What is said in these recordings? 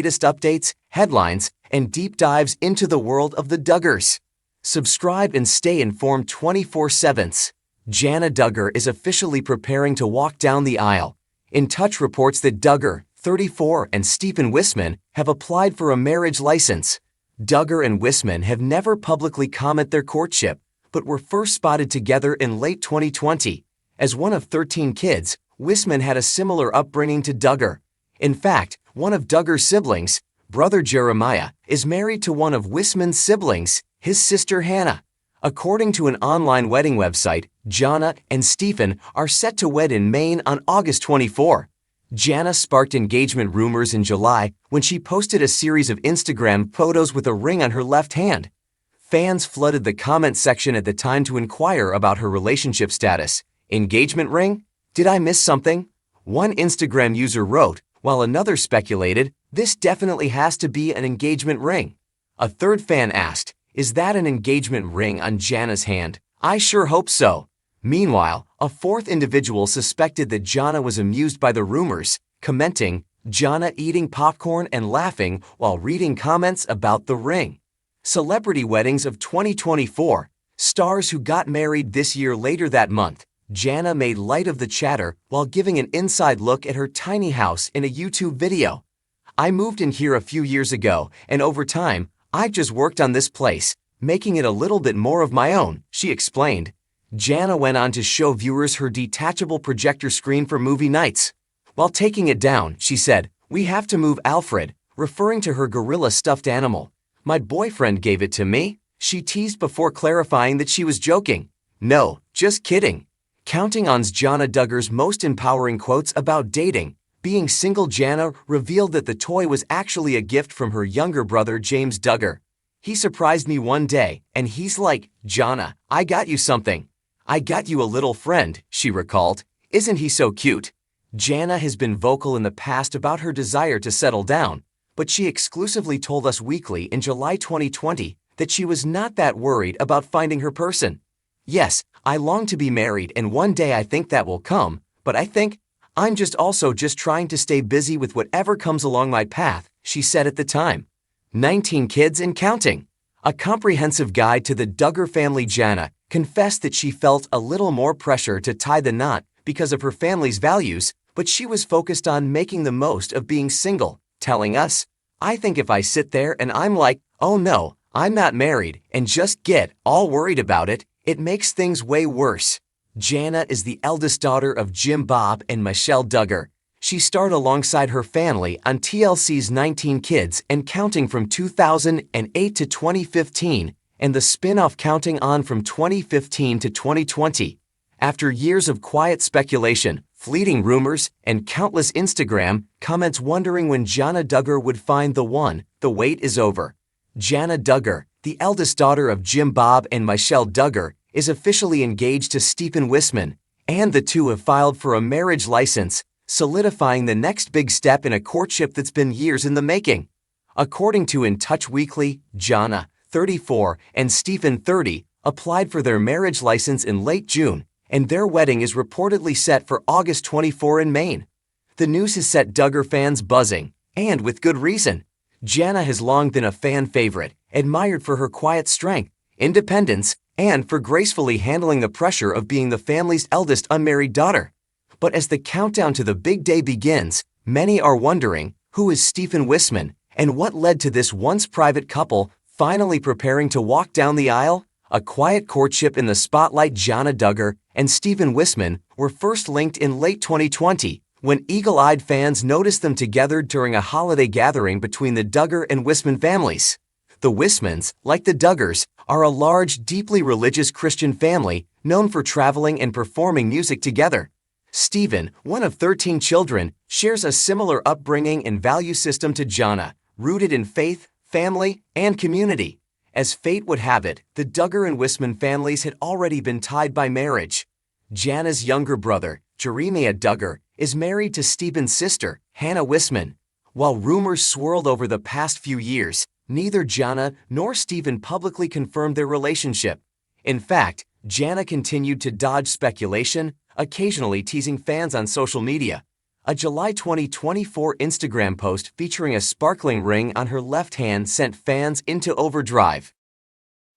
latest updates, headlines, and deep dives into the world of the Duggars. Subscribe and stay informed 24/7. Jana Duggar is officially preparing to walk down the aisle. In Touch reports that Duggar, 34, and Stephen Wisman have applied for a marriage license. Duggar and Wisman have never publicly commented their courtship, but were first spotted together in late 2020. As one of 13 kids, Wisman had a similar upbringing to Duggar. In fact, one of Duggar's siblings, brother Jeremiah, is married to one of Wisman's siblings, his sister Hannah. According to an online wedding website, Jana and Stephen are set to wed in Maine on August 24. Jana sparked engagement rumors in July when she posted a series of Instagram photos with a ring on her left hand. Fans flooded the comment section at the time to inquire about her relationship status. Engagement ring? Did I miss something? One Instagram user wrote, while another speculated, this definitely has to be an engagement ring. A third fan asked, is that an engagement ring on Jana's hand? I sure hope so. Meanwhile, a fourth individual suspected that Jana was amused by the rumors, commenting, Jana eating popcorn and laughing while reading comments about the ring. Celebrity weddings of 2024. Stars who got married this year. Later that month, Jana made light of the chatter while giving an inside look at her tiny house in a YouTube video. I moved in here a few years ago, and over time, I've just worked on this place, making it a little bit more of my own, she explained. Jana went on to show viewers her detachable projector screen for movie nights. While taking it down, she said, we have to move Alfred, referring to her gorilla stuffed animal. My boyfriend gave it to me, she teased before clarifying that she was joking. No, just kidding. Counting on Jana Duggar's most empowering quotes about dating, being single, Jana revealed that the toy was actually a gift from her younger brother James Duggar. He surprised me one day, and he's like, Jana, I got you something. I got you a little friend, she recalled. Isn't he so cute? Jana has been vocal in the past about her desire to settle down, but she exclusively told Us Weekly in July 2020 that she was not that worried about finding her person. Yes, I long to be married, and one day I think that will come, but I think I'm just trying to stay busy with whatever comes along my path, she said at the time. 19 kids and counting. A comprehensive guide to the Duggar family. Jana confessed that she felt a little more pressure to tie the knot because of her family's values, but she was focused on making the most of being single, telling Us, I think if I sit there and I'm like, oh no, I'm not married, and just get all worried about it, it makes things way worse. Jana is the eldest daughter of Jim Bob and Michelle Duggar. She starred alongside her family on TLC's 19 Kids and Counting from 2008 to 2015, and the spin-off Counting On from 2015 to 2020. After years of quiet speculation, fleeting rumors, and countless Instagram comments wondering when Jana Duggar would find the one, the wait is over. Jana Duggar, the eldest daughter of Jim Bob and Michelle Duggar, is officially engaged to Stephen Wisman, and the two have filed for a marriage license, solidifying the next big step in a courtship that's been years in the making. According to In Touch Weekly, Jana, 34, and Stephen, 30, applied for their marriage license in late June, and their wedding is reportedly set for August 24 in Maine. The news has set Duggar fans buzzing, and with good reason. Jana has long been a fan favorite, admired for her quiet strength, independence, and for gracefully handling the pressure of being the family's eldest unmarried daughter. But as the countdown to the big day begins, many are wondering, who is Stephen Wisman, and what led to this once private couple finally preparing to walk down the aisle? A quiet courtship in the spotlight. Jana Duggar and Stephen Wisman were first linked in late 2020, when eagle-eyed fans noticed them together during a holiday gathering between the Duggar and Wisman families. The Wismans, like the Duggars, are a large, deeply religious Christian family known for traveling and performing music together. Stephen, one of 13 children, shares a similar upbringing and value system to Jana, rooted in faith, family, and community. As fate would have it, the Duggar and Wisman families had already been tied by marriage. Jana's younger brother, Jeremiah Duggar, is married to Stephen's sister, Hannah Wisman. While rumors swirled over the past few years, neither Jana nor Stephen publicly confirmed their relationship. In fact, Jana continued to dodge speculation, occasionally teasing fans on social media. A July 2024 Instagram post featuring a sparkling ring on her left hand sent fans into overdrive.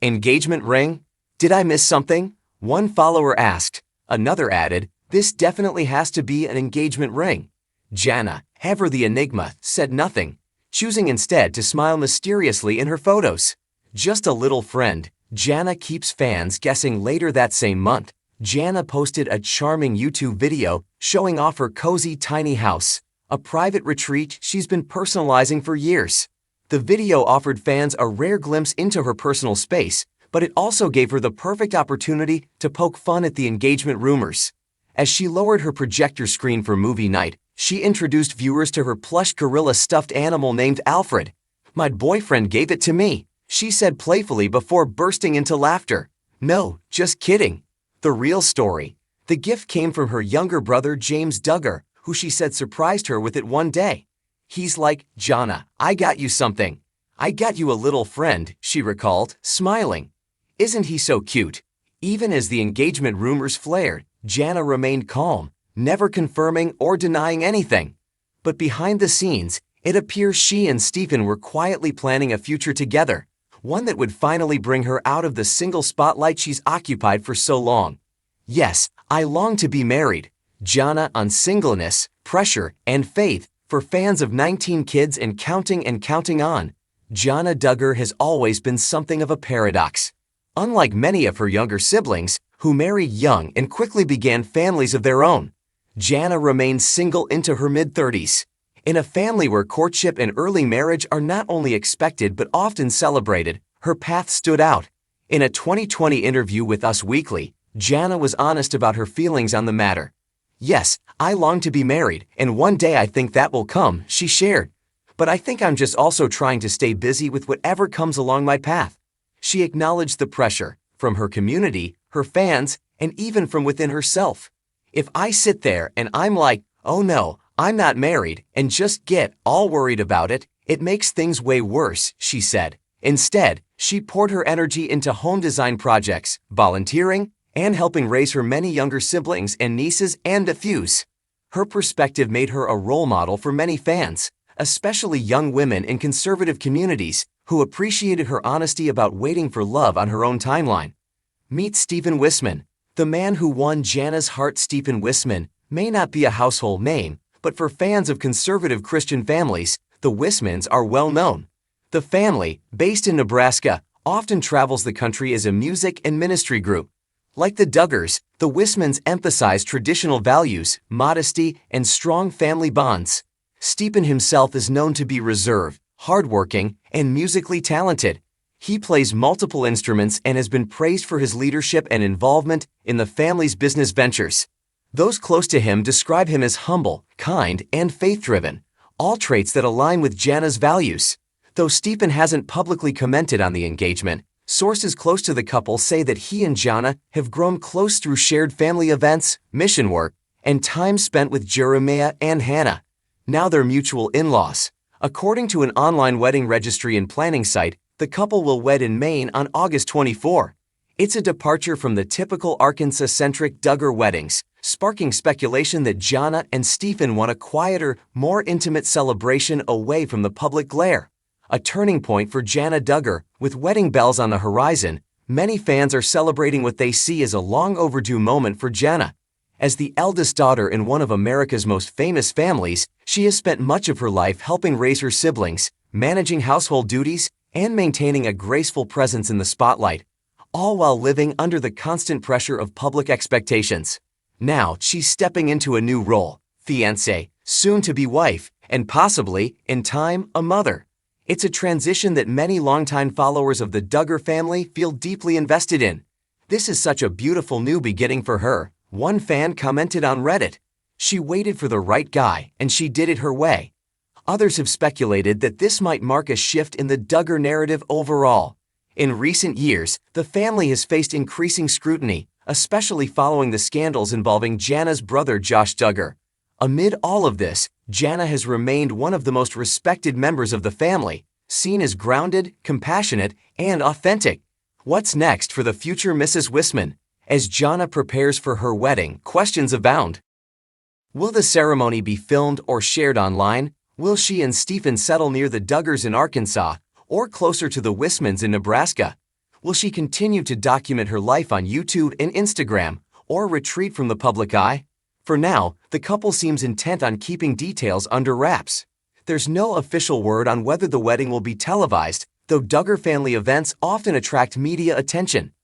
Engagement ring? Did I miss something? One follower asked. Another added, this definitely has to be an engagement ring. Jana, ever the enigma, said nothing, choosing instead to smile mysteriously in her photos. Just a little friend, Jana keeps fans guessing. Later that same month, Jana posted a charming YouTube video showing off her cozy tiny house, a private retreat she's been personalizing for years. The video offered fans a rare glimpse into her personal space, but it also gave her the perfect opportunity to poke fun at the engagement rumors. As she lowered her projector screen for movie night, she introduced viewers to her plush gorilla stuffed animal named Alfred. "My boyfriend gave it to me," she said playfully before bursting into laughter. "No, just kidding." The real story. The gift came from her younger brother James Duggar, who she said surprised her with it one day. "He's like, Jana, I got you something. I got you a little friend," she recalled, smiling. Isn't he so cute? Even as the engagement rumors flared, Jana remained calm, never confirming or denying anything. But behind the scenes, it appears she and Stephen were quietly planning a future together, one that would finally bring her out of the single spotlight she's occupied for so long. Yes, I long to be married. Jana on singleness, pressure, and faith. For fans of 19 kids and counting on, Jana Duggar has always been something of a paradox. Unlike many of her younger siblings, who married young and quickly began families of their own, Jana remains single into her mid-30s. In a family where courtship and early marriage are not only expected but often celebrated, her path stood out. In a 2020 interview with Us Weekly, Jana was honest about her feelings on the matter. "Yes, I long to be married, and one day I think that will come," she shared. "But I think I'm just also trying to stay busy with whatever comes along my path." She acknowledged the pressure from her community, her fans, and even from within herself. "If I sit there and I'm like, oh no, I'm not married, and just get all worried about it, it makes things way worse," she said. Instead, she poured her energy into home design projects, volunteering, and helping raise her many younger siblings and nieces and nephews. Her perspective made her a role model for many fans, especially young women in conservative communities, who appreciated her honesty about waiting for love on her own timeline. Meet Stephen Wisman. The man who won Jana's heart. Stephen Wisman may not be a household name, but for fans of conservative Christian families, the Wismans are well known. The family, based in Nebraska, often travels the country as a music and ministry group. Like the Duggars, the Wismans emphasize traditional values, modesty, and strong family bonds. Stephen himself is known to be reserved, hardworking, and musically talented. He plays multiple instruments and has been praised for his leadership and involvement in the family's business ventures. Those close to him describe him as humble, kind, and faith-driven, all traits that align with Jana's values. Though Stephen hasn't publicly commented on the engagement, sources close to the couple say that he and Jana have grown close through shared family events, mission work, and time spent with Jeremiah and Hannah. Now they're mutual in-laws. According to an online wedding registry and planning site, the couple will wed in Maine on August 24. It's a departure from the typical Arkansas-centric Duggar weddings, sparking speculation that Jana and Stephen want a quieter, more intimate celebration away from the public glare. A turning point for Jana Duggar. With wedding bells on the horizon, many fans are celebrating what they see as a long overdue moment for Jana. As the eldest daughter in one of America's most famous families, she has spent much of her life helping raise her siblings, managing household duties, and maintaining a graceful presence in the spotlight, all while living under the constant pressure of public expectations. Now she's stepping into a new role: fiancée, soon-to-be wife, and possibly, in time, a mother. It's a transition that many longtime followers of the Duggar family feel deeply invested in. "This is such a beautiful new beginning for her," one fan commented on Reddit. "She waited for the right guy, and she did it her way." Others have speculated that this might mark a shift in the Duggar narrative overall. In recent years, the family has faced increasing scrutiny, especially following the scandals involving Jana's brother Josh Duggar. Amid all of this, Jana has remained one of the most respected members of the family, seen as grounded, compassionate, and authentic. What's next for the future Mrs. Wisman? As Jana prepares for her wedding, questions abound. Will the ceremony be filmed or shared online? Will she and Stephen settle near the Duggars in Arkansas or closer to the Wismans in Nebraska? Will she continue to document her life on YouTube and Instagram or retreat from the public eye? For now, the couple seems intent on keeping details under wraps. There's no official word on whether the wedding will be televised, though Duggar family events often attract media attention.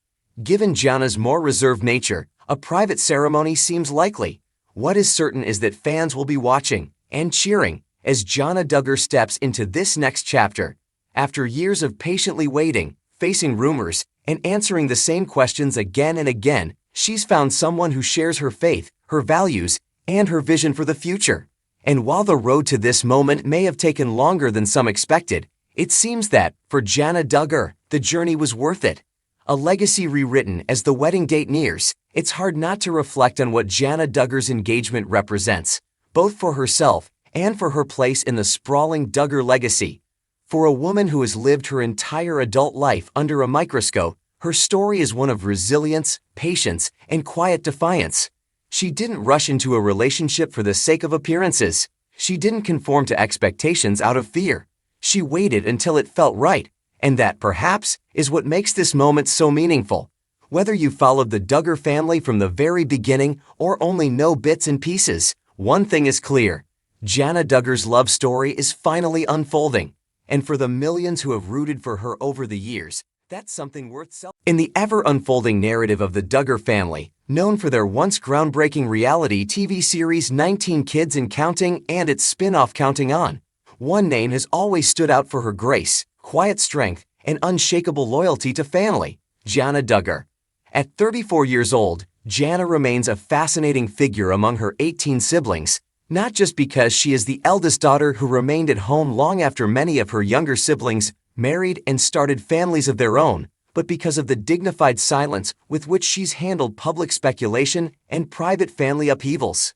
Given Gianna's more reserved nature, a private ceremony seems likely. What is certain is that fans will be watching and cheering as Gianna Duggar steps into this next chapter. After years of patiently waiting, facing rumors, and answering the same questions again and again, she's found someone who shares her faith, her values, and her vision for the future. And while the road to this moment may have taken longer than some expected, it seems that, for Gianna Duggar, the journey was worth it. A legacy rewritten as the wedding date nears, it's hard not to reflect on what Gianna Duggar's engagement represents, both for herself and for her place in the sprawling Duggar legacy. For a woman who has lived her entire adult life under a microscope, her story is one of resilience, patience, and quiet defiance. She didn't rush into a relationship for the sake of appearances. She didn't conform to expectations out of fear. She waited until it felt right, and that, perhaps, is what makes this moment so meaningful. Whether you followed the Duggar family from the very beginning or only know bits and pieces, one thing is clear. Gianna Duggar's love story is finally unfolding. And for the millions who have rooted for her over the years, that's something worth celebrating. In the ever-unfolding narrative of the Duggar family, known for their once groundbreaking reality TV series 19 Kids and Counting and its spin-off Counting On, one name has always stood out for her grace, quiet strength, and unshakable loyalty to family: Gianna Duggar. At 34 years old, Gianna remains a fascinating figure among her 18 siblings, not just because she is the eldest daughter who remained at home long after many of her younger siblings married and started families of their own, but because of the dignified silence with which she's handled public speculation and private family upheavals.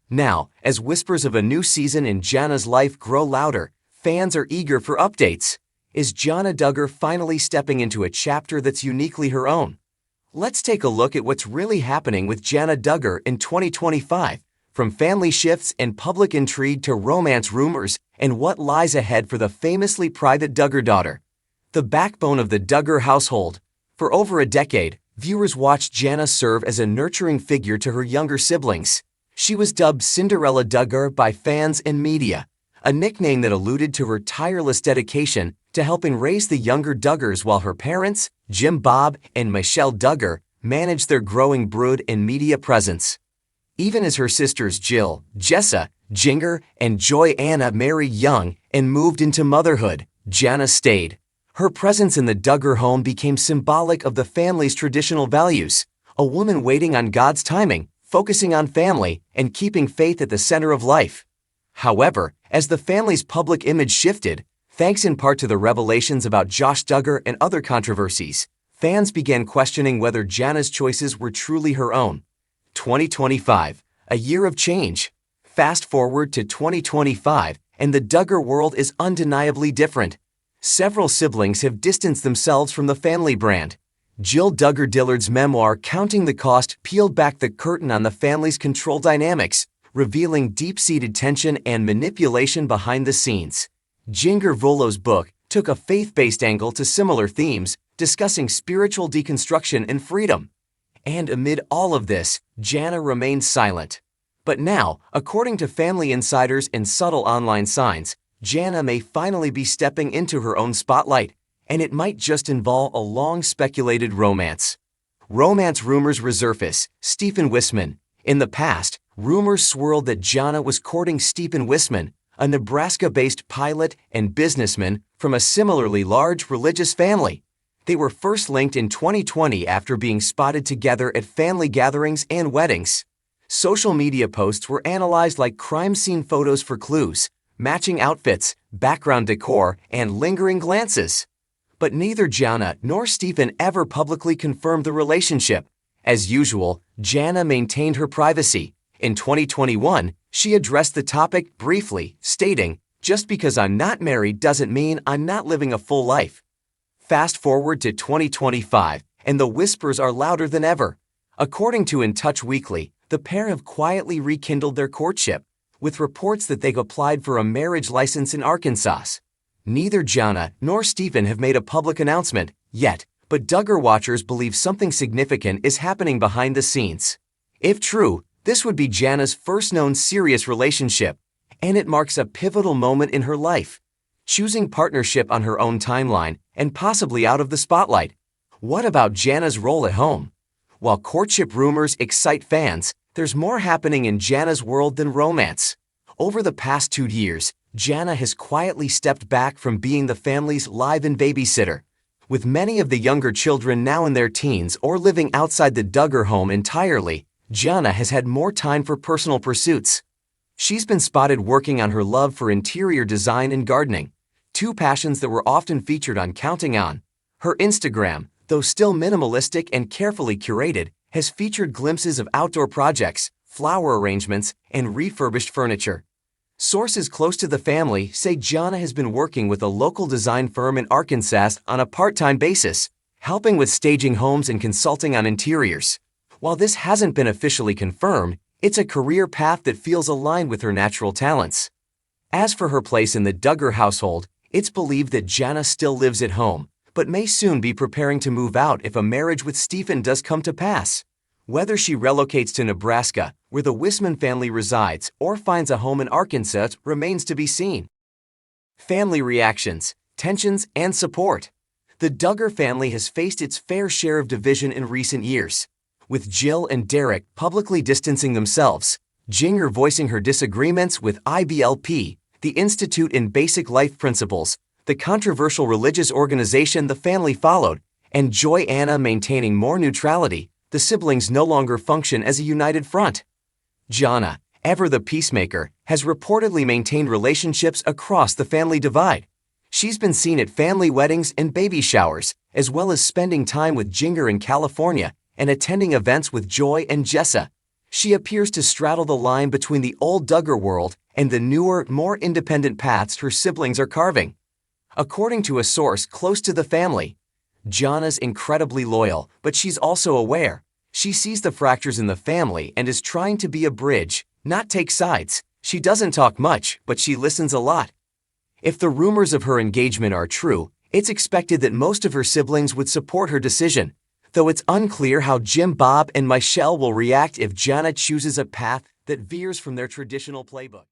Now, as whispers of a new season in Gianna's life grow louder, fans are eager for updates. Is Gianna Duggar finally stepping into a chapter that's uniquely her own? Let's take a look at what's really happening with Gianna Duggar in 2025, from family shifts and public intrigue to romance rumors and what lies ahead for the famously private Duggar daughter. The backbone of the Duggar household. For over a decade, viewers watched Gianna serve as a nurturing figure to her younger siblings. She was dubbed Cinderella Duggar by fans and media, a nickname that alluded to her tireless dedication to helping raise the younger Duggars while her parents, Jim Bob and Michelle Duggar, managed their growing brood and media presence. Even as her sisters Jill, Jessa, Jinger, and Joy Anna married young and moved into motherhood, Gianna stayed. Her presence in the Duggar home became symbolic of the family's traditional values: a woman waiting on God's timing, focusing on family, and keeping faith at the center of life. However, as the family's public image shifted, thanks in part to the revelations about Josh Duggar and other controversies, fans began questioning whether Gianna's choices were truly her own. 2025, a year of change. Fast forward to 2025, and the Duggar world is undeniably different. Several siblings have distanced themselves from the family brand. Jill Duggar Dillard's memoir Counting the Cost peeled back the curtain on the family's control dynamics, revealing deep-seated tension and manipulation behind the scenes. Jinger Volo's book took a faith-based angle to similar themes, discussing spiritual deconstruction and freedom. And amid all of this, Gianna remains silent. But now, according to family insiders and subtle online signs, Gianna may finally be stepping into her own spotlight, and it might just involve a long-speculated romance. Romance rumors resurface. Stephen Wisman. In the past, rumors swirled that Gianna was courting Stephen Wisman, a Nebraska-based pilot and businessman from a similarly large religious family. They were first linked in 2020 after being spotted together at family gatherings and weddings. Social media posts were analyzed like crime scene photos for clues, matching outfits, background decor, and lingering glances. But neither Gianna nor Stephen ever publicly confirmed the relationship. As usual, Gianna maintained her privacy. In 2021, she addressed the topic briefly, stating, "Just because I'm not married doesn't mean I'm not living a full life." Fast forward to 2025, and the whispers are louder than ever. According to In Touch Weekly, the pair have quietly rekindled their courtship, with reports that they've applied for a marriage license in Arkansas. Neither Gianna nor Stephen have made a public announcement yet, but Duggar watchers believe something significant is happening behind the scenes. If true, this would be Gianna's first known serious relationship, and it marks a pivotal moment in her life, choosing partnership on her own timeline and possibly out of the spotlight. What about Gianna's role at home? While courtship rumors excite fans, there's more happening in Gianna's world than romance. Over the past 2 years, Gianna has quietly stepped back from being the family's live-in babysitter. With many of the younger children now in their teens or living outside the Duggar home entirely, Gianna has had more time for personal pursuits. She's been spotted working on her love for interior design and gardening, two passions that were often featured on Counting On. Her Instagram, though still minimalistic and carefully curated, has featured glimpses of outdoor projects, flower arrangements, and refurbished furniture. Sources close to the family say Gianna has been working with a local design firm in Arkansas on a part-time basis, helping with staging homes and consulting on interiors. While this hasn't been officially confirmed, it's a career path that feels aligned with her natural talents. As for her place in the Duggar household, it's believed that Gianna still lives at home, but may soon be preparing to move out if a marriage with Stephen does come to pass. Whether she relocates to Nebraska, where the Wisman family resides, or finds a home in Arkansas remains to be seen. Family reactions, tensions, and support. The Duggar family has faced its fair share of division in recent years, with Jill and Derek publicly distancing themselves, Ginger voicing her disagreements with IBLP, the Institute in Basic Life Principles, the controversial religious organization the family followed, and Joy Anna maintaining more neutrality. The siblings no longer function as a united front. Gianna, ever the peacemaker, has reportedly maintained relationships across the family divide. She's been seen at family weddings and baby showers, as well as spending time with Ginger in California and attending events with Joy and Jessa. She appears to straddle the line between the old Duggar world and the newer, more independent paths her siblings are carving. According to a source close to the family, Gianna's incredibly loyal, but she's also aware. She sees the fractures in the family and is trying to be a bridge, not take sides. She doesn't talk much, but she listens a lot. If the rumors of her engagement are true, it's expected that most of her siblings would support her decision, though it's unclear how Jim, Bob, and Michelle will react if Gianna chooses a path that veers from their traditional playbook.